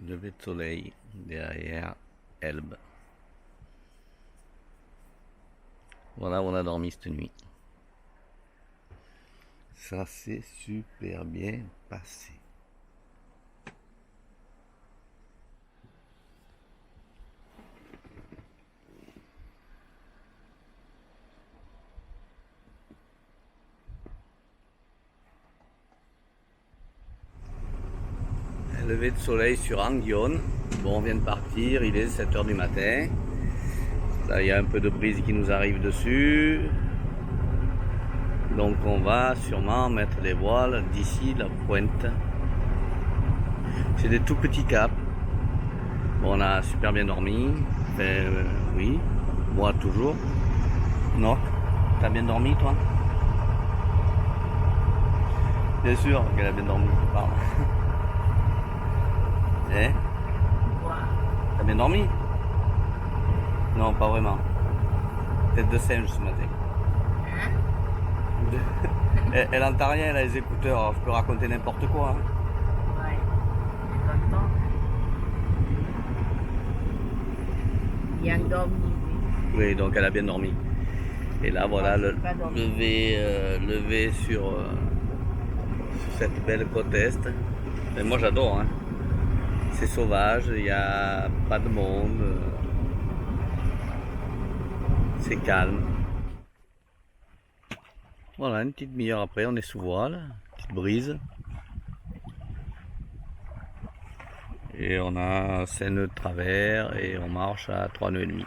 Lever de soleil derrière Elbe. Voilà où on a dormi cette nuit. Ça s'est super bien passé. Lever de soleil sur Anguionne. Bon, on vient de partir, il est 7h du matin. Là, il y a un peu de brise qui nous arrive dessus. Donc on va sûrement mettre les voiles d'ici la pointe. C'est des tout petits caps. Bon, on a super bien dormi. Oui, moi toujours. Non, t'as bien dormi toi? Bien sûr qu'elle a bien dormi, je parle. Eh? T'as bien dormi? Non, pas vraiment. Tête de singe ce matin. Elle entend rien, elle a les écouteurs, alors je peux raconter n'importe quoi. Hein. Ouais, content. Bien dormi. Oui, donc elle a bien dormi. Et là, voilà, levé sur cette belle côte est. Mais moi j'adore, hein. C'est sauvage, il n'y a pas de monde. C'est calme. Voilà, une petite demi-heure après, on est sous voile, petite brise. Et on a 5 nœuds de travers et on marche à 3 nœuds et demi.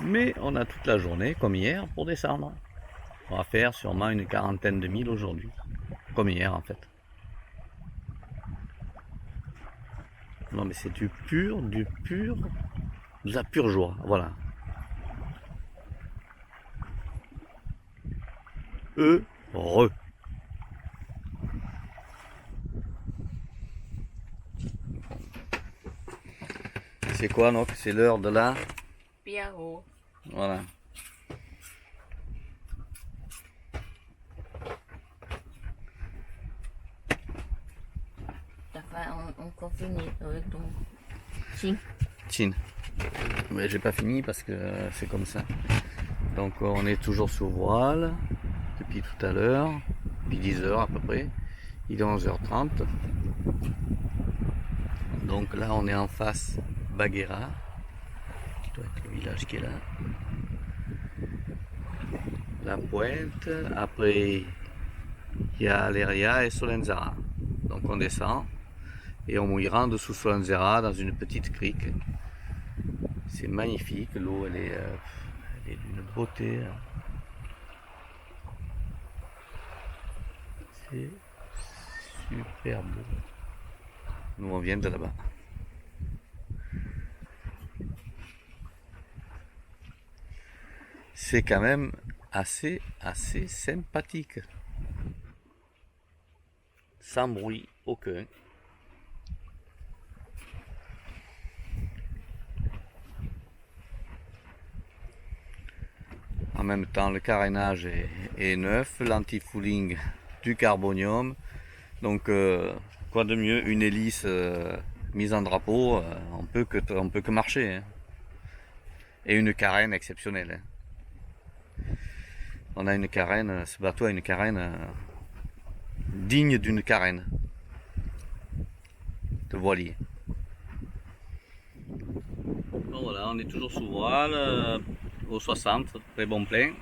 Mais on a toute la journée, comme hier, pour descendre. On va faire sûrement une quarantaine de milles aujourd'hui. Comme hier en fait. Non mais c'est de la pure joie, voilà. Heureux. C'est quoi donc? C'est l'heure de la... Pierrot. Voilà. T'as fait encore fini avec ton chien. Chin. Mais j'ai pas fini parce que c'est comme ça. Donc on est toujours sous voile depuis tout à l'heure, depuis 10h à peu près. Il est 11h30. Donc là on est en face Baguera, qui doit être le village qui est là. La pointe, après il y a Leria et Solenzara. Donc on descend et on mouillera en dessous Solenzara dans une petite crique. C'est magnifique, l'eau elle est d'une beauté. C'est super beau. Nous on vient de là-bas. C'est quand même assez sympathique. Sans bruit aucun. En même temps, le carénage est neuf, l'anti-fouling du carbonium. Donc, quoi de mieux, une hélice mise en drapeau, on peut que marcher. Hein. Et une carène exceptionnelle. Hein. On a une carène, ce bateau a une carène digne d'une carène de voilier. Bon voilà, on est toujours sous voile, au 60, très bon plein.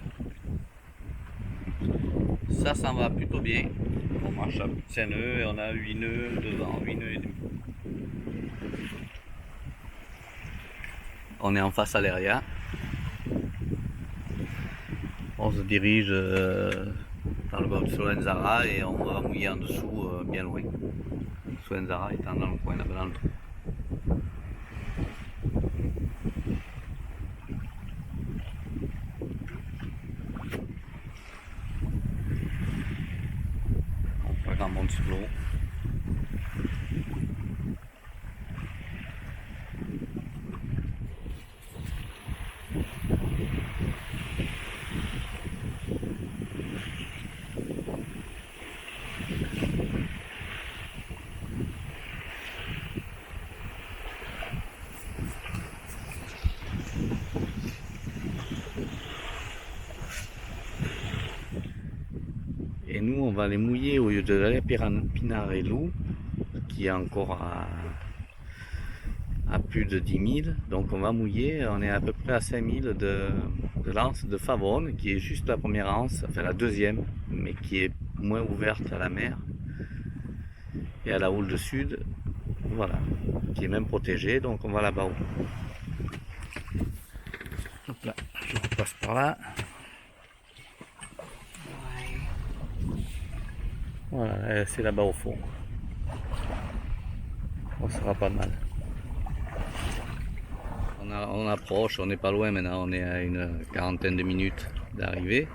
Ça s'en va plutôt bien. On marche à 5 nœuds et on a 8 nœuds devant, 8 nœuds et demi. On est en face à l'Eria. On se dirige dans le golfe de Solenzara et on va mouiller en dessous bien loin. Solenzara étant dans le coin là-bas dans le trou. On monte sur l'eau. on va les mouiller au lieu de l'aller à Pinarello, qui est encore à plus de 10 000. Donc on va mouiller, on est à peu près à 5 000 de l'anse de Favone, qui est juste la première anse, enfin la deuxième, mais qui est moins ouverte à la mer et à la houle de sud, voilà, qui est même protégée, donc on va là-bas. Hop là, je repasse par là. Voilà, c'est là-bas au fond. On sera pas mal. On approche, on n'est pas loin maintenant, on est à une quarantaine de minutes d'arrivée.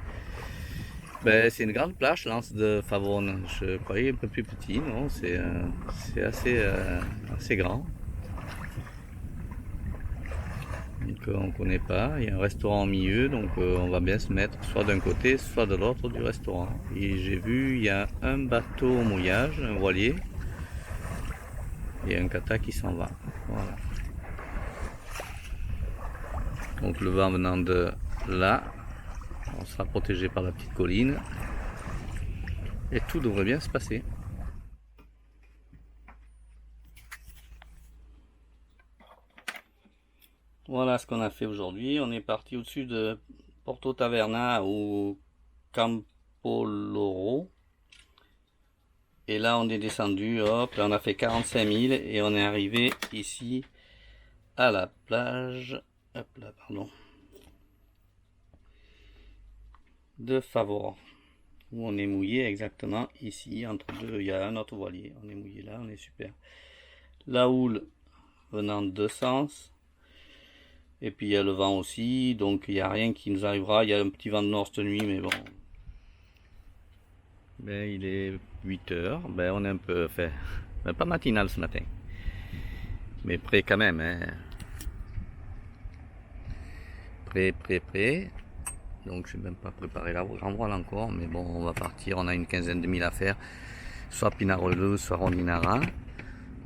Ben, c'est une grande plage, l'anse de Favone. Je croyais un peu plus petit, non, c'est assez grand. Donc on ne connaît pas, il y a un restaurant au milieu, donc on va bien se mettre soit d'un côté, soit de l'autre du restaurant. Et j'ai vu, il y a un bateau au mouillage, un voilier, et un kata qui s'en va. Voilà. Donc le vent venant de là, on sera protégé par la petite colline, et tout devrait bien se passer. Voilà ce qu'on a fait aujourd'hui. On est parti au-dessus de Porto Taverna au Campo Loro. Et là on est descendu, hop, là on a fait 45 000 et on est arrivé ici à la plage, hop là, pardon, de Favore, où on est mouillé exactement ici, entre deux, il y a un autre voilier, on est mouillé là, on est super. La houle venant de deux sens. Et puis il y a le vent aussi, donc il n'y a rien qui nous arrivera. Il y a un petit vent de nord cette nuit, mais bon. Ben, il est 8 heures, ben, on est un peu fait, ben, pas matinal ce matin, mais prêt quand même. Hein. Prêt. Donc je n'ai même pas préparé la grand voile encore, mais bon, on va partir. On a une quinzaine de milles à faire, soit Pinarello, soit Rondinara.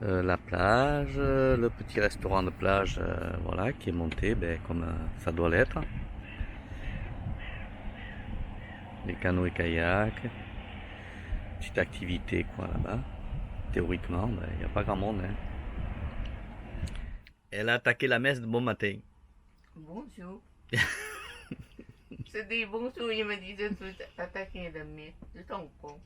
La plage, le petit restaurant de plage, voilà, qui est monté ben, comme ça doit l'être. Les canots et kayaks, petite activité quoi là-bas. Théoriquement, ben, il n'y a pas grand monde. Hein. Elle a attaqué la messe de bon matin. Bonjour. C'était bonjour, il me disait tout attaquer la messe. Je t'en con.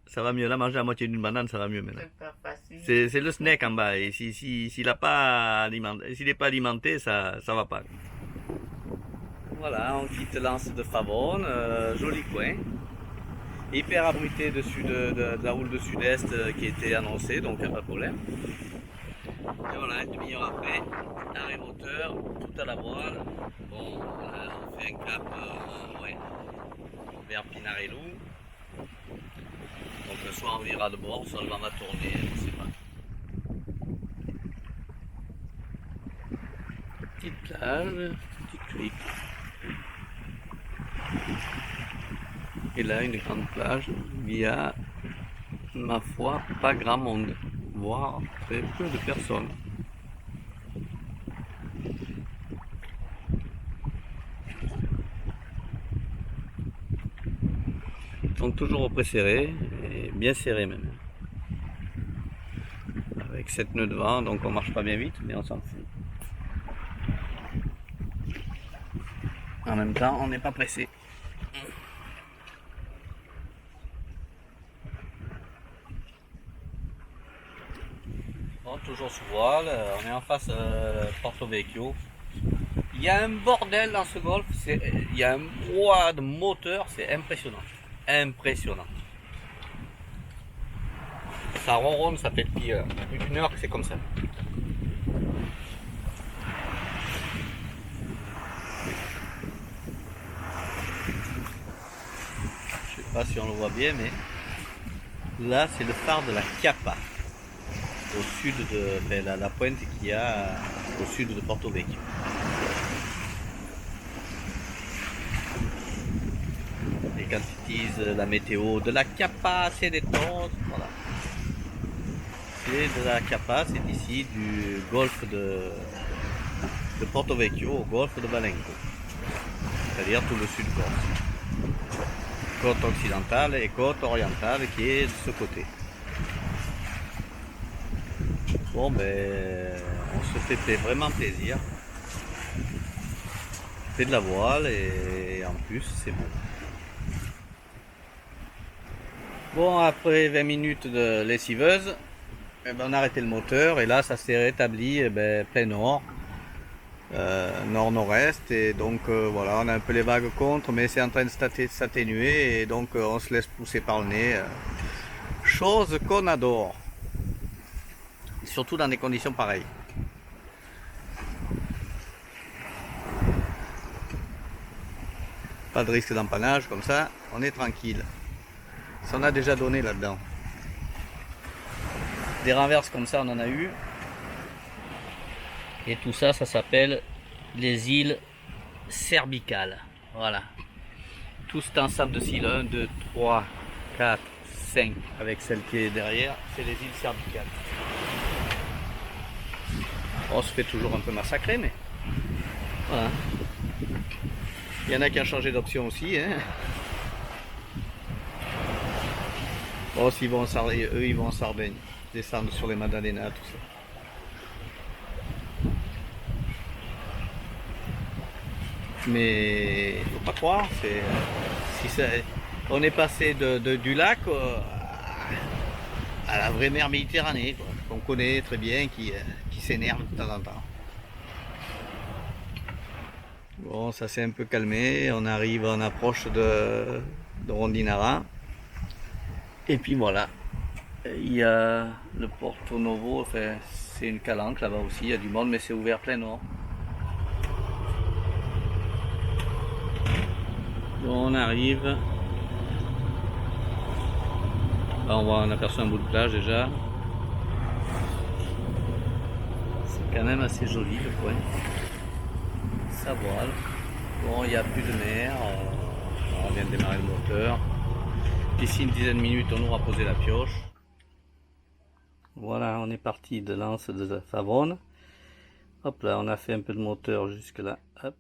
Ça va mieux, là, manger la moitié d'une banane, ça va mieux maintenant. C'est pas facile. C'est le snack en bas, et s'il n'est pas alimenté, ça va pas. Voilà, on quitte l'anse de Favone, joli coin. Hyper abrité dessus de la houle de sud-est qui était annoncée, donc il n'y a pas de problème. Et voilà, une demi-heure après, arrêt moteur, tout à la voile. Bon, on fait un cap vers Pinarello. Donc soit on ira de bord, soit le vent va tourner, je ne sais pas. Petite plage, petite crique. Et là une grande plage, il y a, ma foi, pas grand monde, voire très peu de personnes. Donc toujours au près serré, et bien serré même. Avec 7 nœuds de vent, donc on marche pas bien vite, mais on s'en fout. En même temps, on n'est pas pressé. Bon, toujours sous voile, on est en face Porto Vecchio. Il y a un bordel dans ce golfe, il y a un brouhaha de moteur, c'est impressionnant. Impressionnant. Ça ronronne, ça fait depuis une heure que c'est comme ça. Je sais pas si on le voit bien, mais là c'est le phare de la Chiappa, au sud de la pointe qu'il y a au sud de Porto Vecchio. Et quand ils disent la météo de la Chiappa, c'est des tonnes, voilà. C'est de la Chiappa, c'est ici du golfe de Porto Vecchio au golfe de Balenco, c'est-à-dire tout le sud corse. côte occidentale et côte orientale qui est de ce côté. Bon ben on se fait vraiment plaisir. On fait de la voile et en plus c'est beau. Bon, après 20 minutes de lessiveuse, eh ben, on a arrêté le moteur et là ça s'est rétabli plein nord, nord-nord-est, et donc voilà, on a un peu les vagues contre, mais c'est en train de s'atténuer et donc on se laisse pousser par le nez, chose qu'on adore, surtout dans des conditions pareilles. Pas de risque d'empannage, comme ça on est tranquille. Ça on a déjà donné là-dedans. Des renverses comme ça on en a eu. Et tout ça, ça s'appelle les îles cervicales. Voilà. Tout cet ensemble de îles, 1, 2, 3, 4, 5, avec celle qui est derrière, c'est les îles cervicales. On se fait toujours un peu massacrer, mais voilà. Il y en a qui ont changé d'option aussi. Hein. Bon, eux ils vont en Sardaigne, descendre sur les Madalena, tout ça. Mais faut pas croire, on est passé du lac à la vraie mer Méditerranée, qu'on connaît très bien, qui s'énerve de temps en temps. Bon, ça s'est un peu calmé, on approche de Rondinara. Et puis voilà, il y a le Porto Novo, enfin, c'est une calanque là-bas aussi, il y a du monde, mais c'est ouvert plein nord. Bon, on arrive. Là, on aperçoit un bout de plage déjà. C'est quand même assez joli le coin. Ça voile. Bon, il n'y a plus de mer. On vient de démarrer le moteur. D'ici une dizaine de minutes, on aura posé la pioche. Voilà, on est parti de l'anse de Favone. Hop là, on a fait un peu de moteur jusque là. Hop.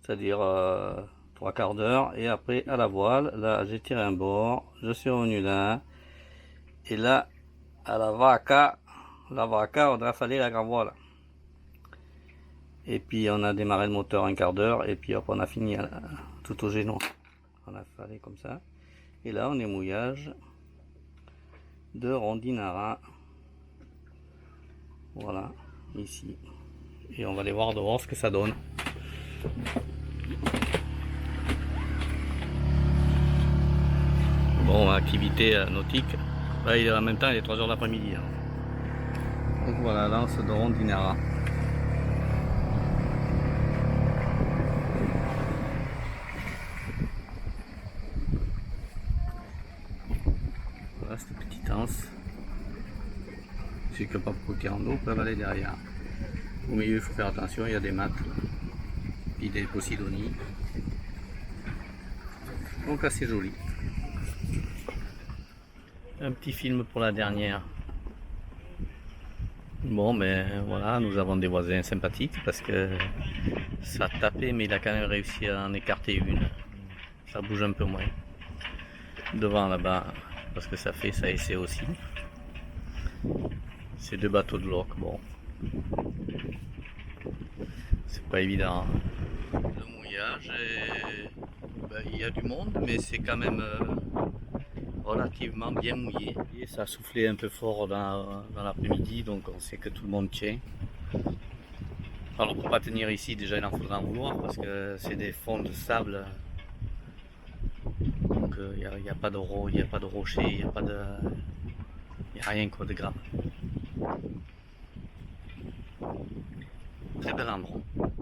C'est-à-dire 3/4 d'heure. Et après, à la voile, là, j'ai tiré un bord. Je suis revenu là. Et là, à la vaca, on a fallu la grand voile. Et puis, on a démarré le moteur 1/4 d'heure. Et puis, hop, on a fini tout au génois. On a fallu comme ça. Et là, on est mouillage de Rondinara. Voilà, ici. Et on va aller voir dehors ce que ça donne. Bon, activité nautique. Là, en même temps, il est 3 h de l'après-midi. Donc voilà, l'anse de Rondinara. Voilà cette petite anse. Celui qui n'a pas beaucoup en eau peut aller derrière. Au milieu, il faut faire attention, il y a des mattes. Puis des posidonies. Donc assez joli. Un petit film pour la dernière. Bon, ben voilà, nous avons des voisins sympathiques parce que ça tapait, mais il a quand même réussi à en écarter une. Ça bouge un peu moins. Devant là-bas, parce que ça essaie aussi. C'est 2 bateaux de loc, bon. C'est pas évident. Le mouillage, il y a du monde, mais c'est quand même relativement bien mouillé. Et ça a soufflé un peu fort dans l'après-midi, donc on sait que tout le monde tient. Alors pour pas tenir ici, déjà il en faudra en vouloir parce que c'est des fonds de sable. Donc il n'y a pas de rocher, il n'y a rien quoi de grave. Très bel endroit.